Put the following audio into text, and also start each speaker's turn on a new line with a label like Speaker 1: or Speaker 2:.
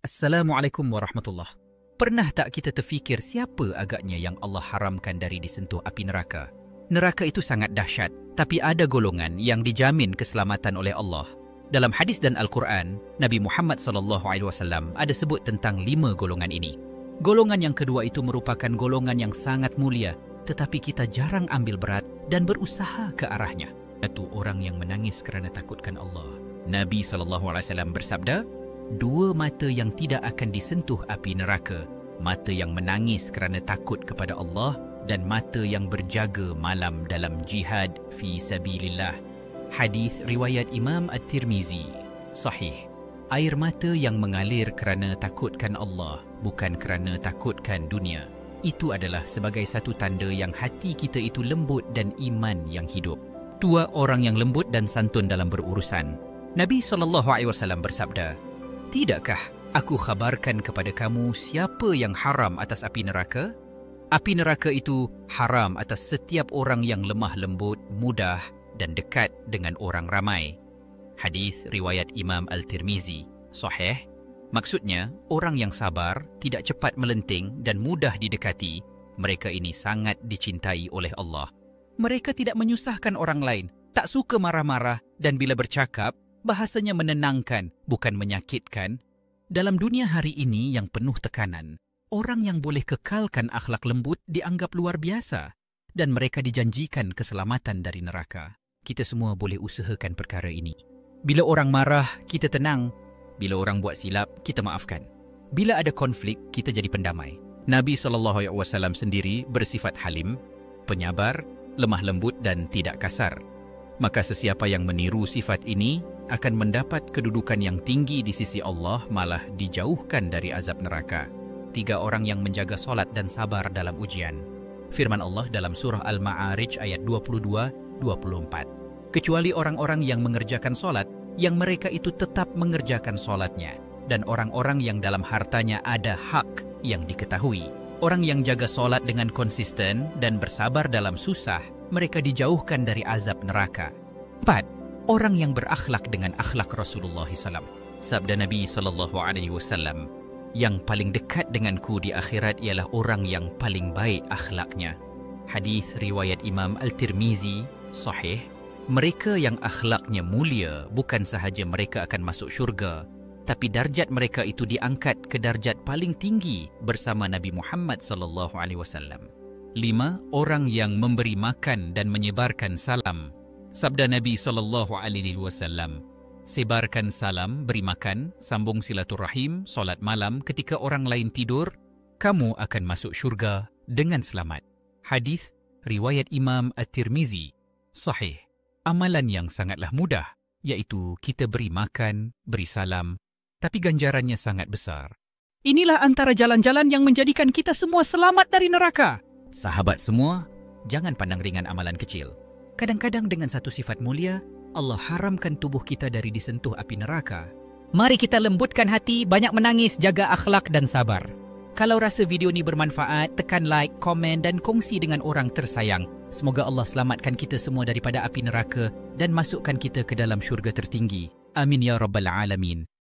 Speaker 1: Assalamualaikum warahmatullahi. Pernah tak kita terfikir siapa agaknya yang Allah haramkan dari disentuh api neraka? Neraka itu sangat dahsyat, tapi ada golongan yang dijamin keselamatan oleh Allah. Dalam hadis dan Al-Quran, Nabi Muhammad SAW ada sebut tentang 5 golongan ini. Golongan yang kedua itu merupakan golongan yang sangat mulia, tetapi kita jarang ambil berat dan berusaha ke arahnya. Itu orang yang menangis kerana takutkan Allah. Nabi SAW bersabda, 2 mata yang tidak akan disentuh api neraka, mata yang menangis kerana takut kepada Allah dan mata yang berjaga malam dalam jihad fi sabilillah. Hadis riwayat Imam At-Tirmizi. Sahih. Air mata yang mengalir kerana takutkan Allah, bukan kerana takutkan dunia. Itu adalah sebagai satu tanda yang hati kita itu lembut dan iman yang hidup. 2 orang yang lembut dan santun dalam berurusan. Nabi SAW bersabda, "Tidakkah aku khabarkan kepada kamu siapa yang haram atas api neraka? Api neraka itu haram atas setiap orang yang lemah lembut, mudah dan dekat dengan orang ramai." Hadis riwayat Imam Al-Tirmizi. Sahih. Maksudnya, orang yang sabar, tidak cepat melenting dan mudah didekati, mereka ini sangat dicintai oleh Allah. Mereka tidak menyusahkan orang lain, tak suka marah-marah dan bila bercakap, bahasanya menenangkan, bukan menyakitkan. Dalam dunia hari ini yang penuh tekanan, orang yang boleh kekalkan akhlak lembut dianggap luar biasa dan mereka dijanjikan keselamatan dari neraka. Kita semua boleh usahakan perkara ini. Bila orang marah, kita tenang. Bila orang buat silap, kita maafkan. Bila ada konflik, kita jadi pendamai. Nabi SAW sendiri bersifat halim, penyabar, lemah lembut dan tidak kasar. Maka sesiapa yang meniru sifat ini akan mendapat kedudukan yang tinggi di sisi Allah, malah dijauhkan dari azab neraka. 3 orang yang menjaga solat dan sabar dalam ujian. Firman Allah dalam surah Al-Ma'arij ayat 22-24. Kecuali orang-orang yang mengerjakan solat, yang mereka itu tetap mengerjakan solatnya, dan orang-orang yang dalam hartanya ada hak yang diketahui. Orang yang jaga solat dengan konsisten dan bersabar dalam susah, mereka dijauhkan dari azab neraka. 4. Orang yang berakhlak dengan akhlak Rasulullah SAW. Sabda Nabi SAW, "Yang paling dekat denganku di akhirat ialah orang yang paling baik akhlaknya." Hadis riwayat Imam Al-Tirmizi. Sahih. Mereka yang akhlaknya mulia, bukan sahaja mereka akan masuk syurga, tapi darjat mereka itu diangkat ke darjat paling tinggi bersama Nabi Muhammad SAW. 5. Orang yang memberi makan dan menyebarkan salam. Sabda Nabi SAW, "Sebarkan salam, beri makan, sambung silaturahim, solat malam ketika orang lain tidur, kamu akan masuk syurga dengan selamat." Hadis riwayat Imam At-Tirmizi. Sahih. Amalan yang sangatlah mudah, iaitu kita beri makan, beri salam, tapi ganjarannya sangat besar. Inilah antara jalan-jalan yang menjadikan kita semua selamat dari neraka. Sahabat semua, jangan pandang ringan amalan kecil. Kadang-kadang dengan satu sifat mulia, Allah haramkan tubuh kita dari disentuh api neraka. Mari kita lembutkan hati, banyak menangis, jaga akhlak dan sabar. Kalau rasa video ini bermanfaat, tekan like, komen dan kongsi dengan orang tersayang. Semoga Allah selamatkan kita semua daripada api neraka dan masukkan kita ke dalam syurga tertinggi. Amin ya Rabbal Alamin.